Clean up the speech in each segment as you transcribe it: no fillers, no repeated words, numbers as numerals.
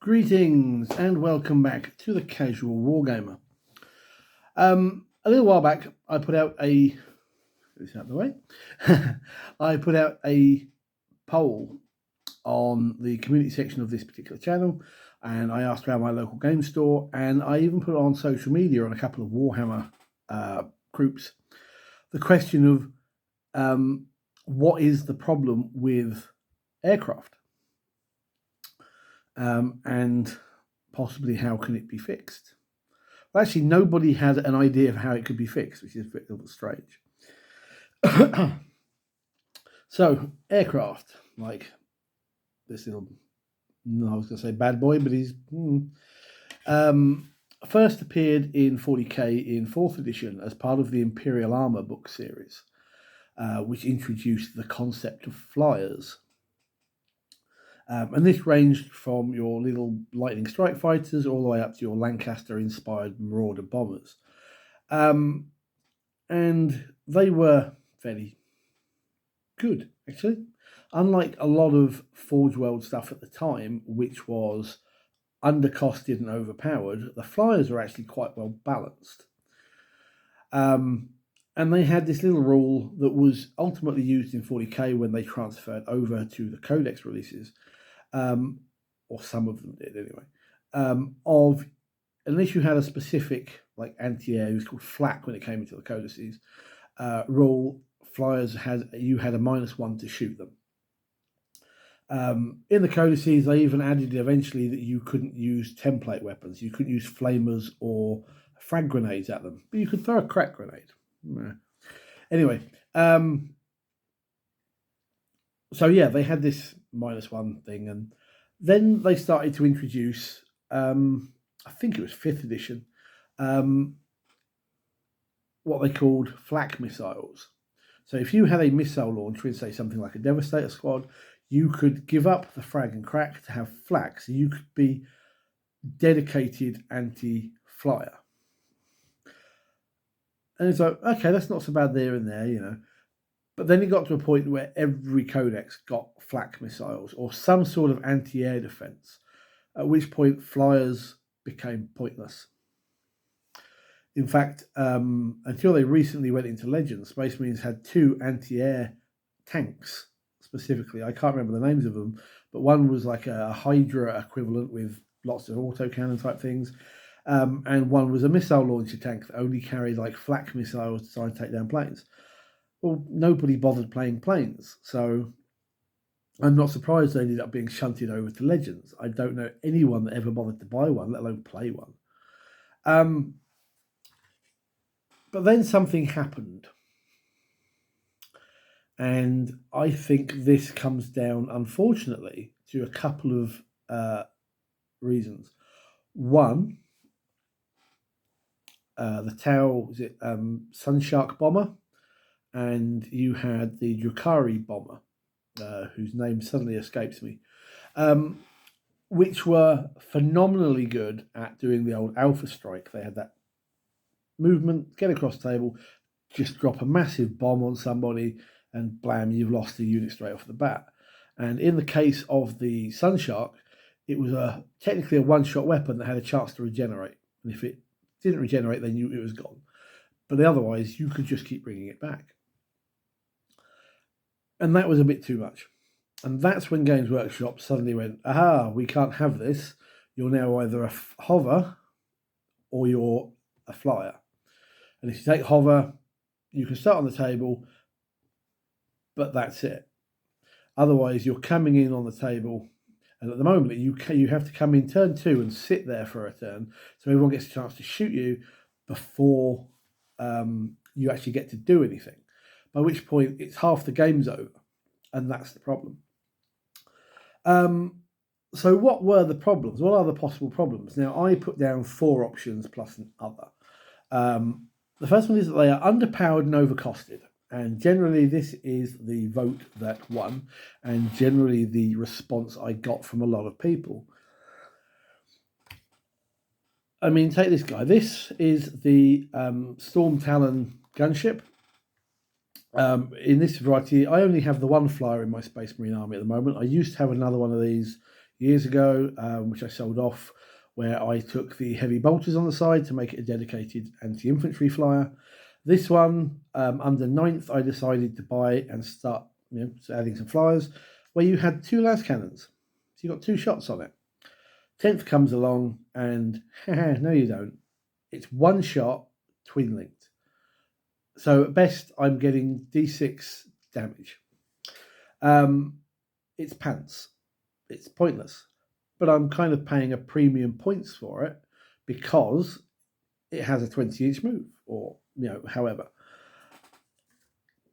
Greetings and welcome back to the Casual Wargamer. A little while back, I put out a I put out a poll on the community section of this particular channel, and I asked around my local game store, and I even put it on social media on a couple of Warhammer groups. The question of what is the problem with aircraft? And possibly how can it be fixed? Well, actually, nobody had an idea of how it could be fixed, which is a little strange. So, aircraft, like this little, I was going to say bad boy, but he's first appeared in 40k in 4th edition as part of the Imperial Armour book series, which introduced the concept of flyers. And this ranged from your little lightning strike fighters all the way up to your Lancaster-inspired Marauder bombers. And they were fairly good, actually. Unlike a lot of Forge World stuff at the time, which was undercosted and overpowered, the flyers were actually quite well balanced. And they had this little rule that was ultimately used in 40k when they transferred over to the Codex releases. Or some of them did anyway, of unless you had a specific like anti-air, it was called flak when it came into the codices, rule, flyers had a -1 to shoot them. In the codices, they even added eventually that you couldn't use template weapons. You couldn't use flamers or frag grenades at them, but you could throw a crack grenade. Anyway, so yeah, they had this -1 thing, and then they started to introduce, I think it was 5th edition, what they called flak missiles. So if you had a missile launcher in, say, something like a Devastator squad, you could give up the frag and crack to have flak, so you could be dedicated anti-flyer. And it's like, okay, that's not so bad there and there, you know. But then it got to a point where every codex got flak missiles or some sort of anti-air defense, at which point flyers became pointless. In fact, until they recently went into Legends, Space Marines had 2 anti-air tanks specifically. I can't remember the names of them, but one was like a Hydra equivalent with lots of autocannon type things, and one was a missile launcher tank that only carried like flak missiles to try and take down planes. Well, nobody bothered playing planes, so I'm not surprised they ended up being shunted over to Legends. I don't know anyone that ever bothered to buy one, let alone play one. But then something happened. And I think this comes down, unfortunately, to a couple of reasons. One, the Tau, Sunshark bomber, and you had the Drukhari bomber, whose name suddenly escapes me, which were phenomenally good at doing the old Alpha Strike. They had that movement, get across the table, just drop a massive bomb on somebody, and blam, you've lost the unit straight off the bat. And in the case of the Sunshark, it was technically a one-shot weapon that had a chance to regenerate. And if it didn't regenerate, then it was gone. But otherwise, you could just keep bringing it back. And that was a bit too much. And that's when Games Workshop suddenly went, aha, we can't have this. You're now either a hover or you're a flyer. And if you take hover, you can start on the table, but that's it. Otherwise, you're coming in on the table, and at the moment, you have to come in turn 2 and sit there for a turn, so everyone gets a chance to shoot you before you actually get to do anything. By which point, it's half the game's over, and that's the problem. So what were the problems? What are the possible problems? Now, I put down 4 options plus an other. The first one is that they are underpowered and overcosted. And generally, this is the vote that won, and generally the response I got from a lot of people. I mean, take this guy. This is the Storm Talon gunship. In this variety, I only have the one flyer in my Space Marine army at the moment. I used to have another one of these years ago, which I sold off, where I took the heavy bolters on the side to make it a dedicated anti-infantry flyer. This one, under 9th, I decided to buy and start adding some flyers where you had 2 las cannons. So you got 2 shots on it. 10th comes along and, no you don't. It's 1 shot, twin linked. So at best, I'm getting D6 damage. It's pants. It's pointless. But I'm kind of paying a premium points for it because it has a 20-inch move, or however.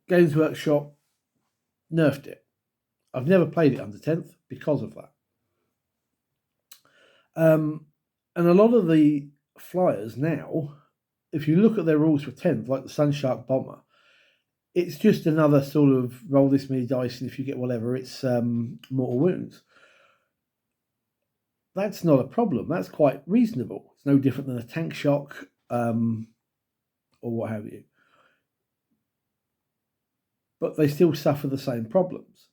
Games Workshop nerfed it. I've never played it under 10th because of that. And a lot of the flyers now, if you look at their rules for 10th, like the Sunshark Bomber, it's just another sort of roll this many dice, and if you get whatever, it's mortal wounds. That's not a problem. That's quite reasonable. It's no different than a tank shock or what have you. But they still suffer the same problems.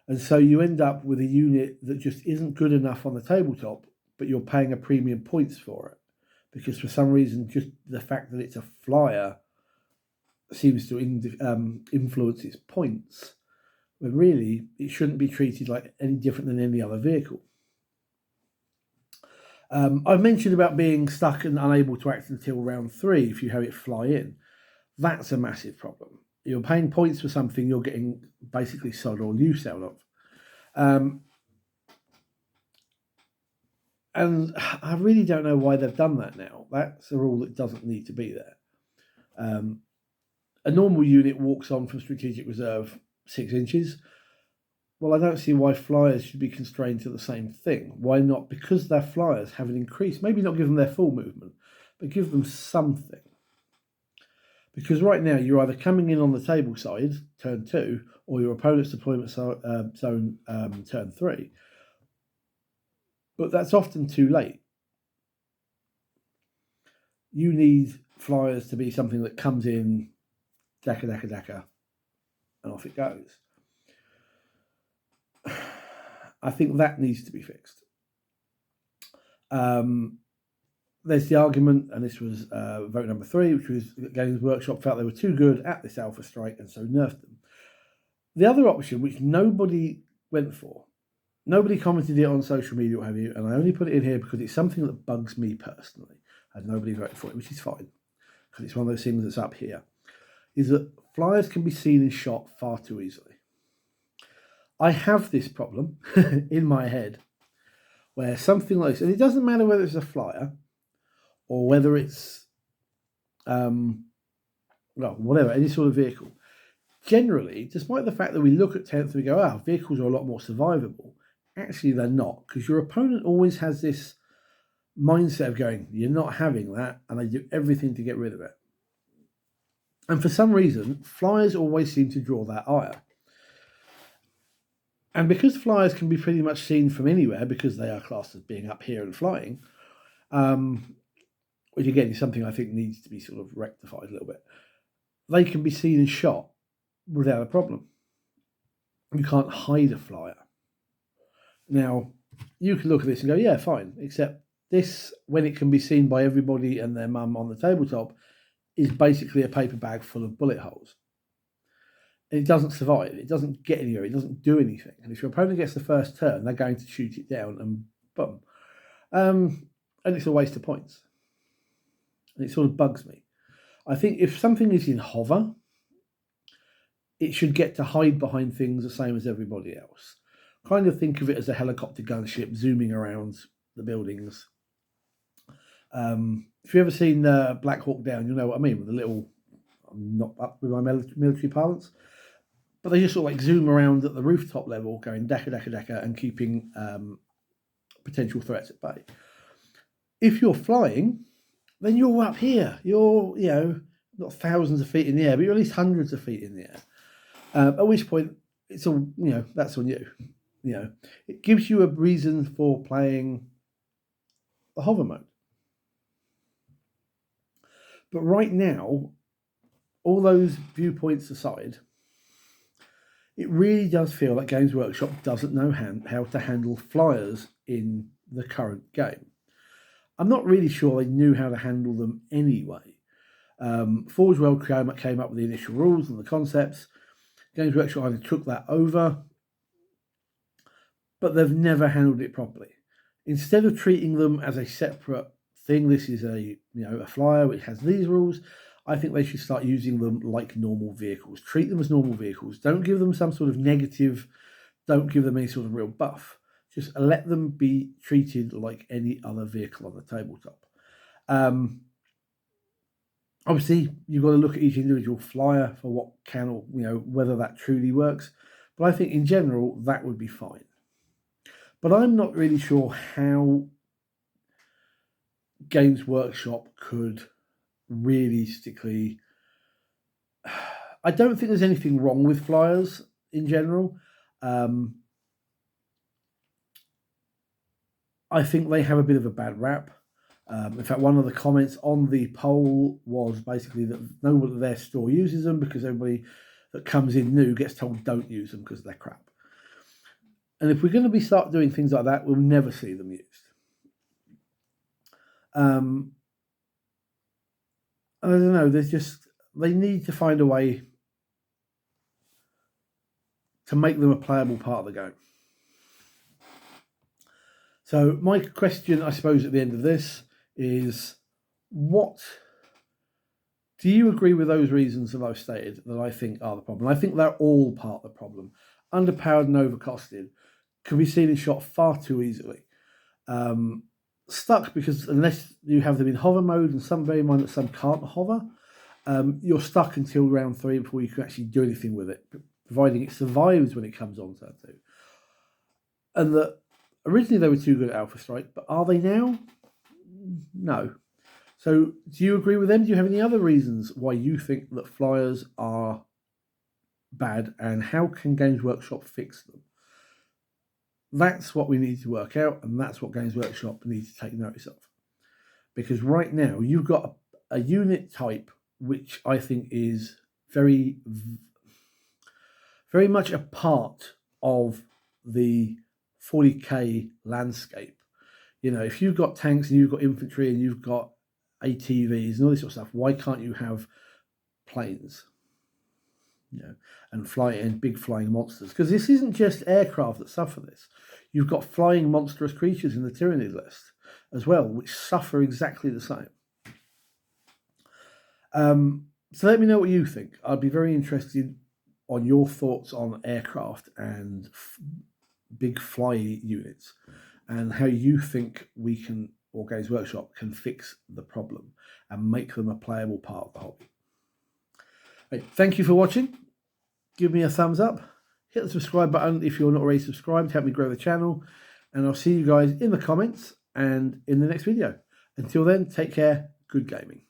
And so you end up with a unit that just isn't good enough on the tabletop, but you're paying a premium points for it. Because for some reason, just the fact that it's a flyer seems to influence its points, when really it shouldn't be treated like any different than any other vehicle. I've mentioned about being stuck and unable to act until round 3 if you have it fly in. That's a massive problem. You're paying points for something you're getting basically sod or use out of. And I really don't know why they've done that now. That's a rule that doesn't need to be there. A normal unit walks on from strategic reserve 6 inches. Well, I don't see why flyers should be constrained to the same thing. Why not? Because their flyers have an increase. Maybe not give them their full movement, but give them something. Because right now, you're either coming in on the table side, turn 2, or your opponent's deployment zone, turn 3. But that's often too late. You need flyers to be something that comes in, daka, and off it goes. I think that needs to be fixed. There's the argument, and this was vote number 3, which was Games Workshop felt they were too good at this Alpha Strike and so nerfed them. The other option, which nobody went for, nobody commented it on social media or what have you, and I only put it in here because it's something that bugs me personally, and nobody voted for it, which is fine, because it's one of those things that's up here, is that flyers can be seen and shot far too easily. I have this problem in my head where something like this, and it doesn't matter whether it's a flyer or whether it's, whatever, any sort of vehicle. Generally, despite the fact that we look at 10th and we go, vehicles are a lot more survivable, actually they're not, because your opponent always has this mindset of going, you're not having that, and they do everything to get rid of it. And for some reason, flyers always seem to draw that ire. And because flyers can be pretty much seen from anywhere, because they are classed as being up here and flying, which again is something I think needs to be sort of rectified a little bit, they can be seen and shot without a problem. You can't hide a flyer. Now, you can look at this and go, yeah, fine, except this, when it can be seen by everybody and their mum on the tabletop, is basically a paper bag full of bullet holes. It doesn't survive. It doesn't get anywhere. It doesn't do anything. And if your opponent gets the first turn, they're going to shoot it down and boom. And it's a waste of points. And it sort of bugs me. I think if something is in hover, it should get to hide behind things the same as everybody else. Kind of think of it as a helicopter gunship zooming around the buildings. If you've ever seen Black Hawk Down, you'll know what I mean with the little, I'm not up with my military parlance, but they just sort of like zoom around at the rooftop level, going daka, and keeping potential threats at bay. If you're flying, then you're up here. You're, not thousands of feet in the air, but you're at least hundreds of feet in the air. At which point, it's all, that's on you. It gives you a reason for playing the hover mode. But right now, all those viewpoints aside, it really does feel like Games Workshop doesn't know how to handle flyers in the current game. I'm not really sure they knew how to handle them anyway. Forge World came up with the initial rules and the concepts. Games Workshop either took that over, but they've never handled it properly. Instead of treating them as a separate thing, this is a flyer which has these rules, I think they should start using them like normal vehicles. Treat them as normal vehicles. Don't give them some sort of negative, don't give them any sort of real buff. Just let them be treated like any other vehicle on the tabletop. Obviously, you've got to look at each individual flyer for what can or whether that truly works. But I think in general, that would be fine. But I'm not really sure how Games Workshop could realistically... I don't think there's anything wrong with flyers in general. I think they have a bit of a bad rap. In fact, one of the comments on the poll was basically that nobody at their store uses them because everybody that comes in new gets told don't use them because they're crap. And if we're going to start doing things like that, we'll never see them used. I don't know, they need to find a way to make them a playable part of the game. So my question, I suppose, at the end of this is, what do you agree with those reasons that I've stated that I think are the problem? I think they're all part of the problem. Underpowered and overcosted, can be seen and shot far too easily. Stuck because unless you have them in hover mode, and bear in mind that some can't hover, you're stuck until round 3 before you can actually do anything with it, providing it survives when it comes on turn 2. And that originally they were too good at Alpha Strike, but are they now? No. So do you agree with them? Do you have any other reasons why you think that flyers are bad, and how can Games Workshop fix them? That's what we need to work out, and that's what Games Workshop needs to take notice of. Because right now you've got a unit type which I think is very, very much a part of the 40k landscape. If you've got tanks and you've got infantry and you've got ATVs and all this sort of stuff, why can't you have planes? And big flying monsters? Because this isn't just aircraft that suffer this. You've got flying monstrous creatures in the Tyranid list as well, which suffer exactly the same. So let me know what you think. I'd be very interested on your thoughts on aircraft and big fly units, and how you think we can, or Games Workshop can, fix the problem and make them a playable part of the hobby. Right, thank you for watching. Give me a thumbs up. Hit the subscribe button if you're not already subscribed to help me grow the channel. And I'll see you guys in the comments and in the next video. Until then, take care. Good gaming.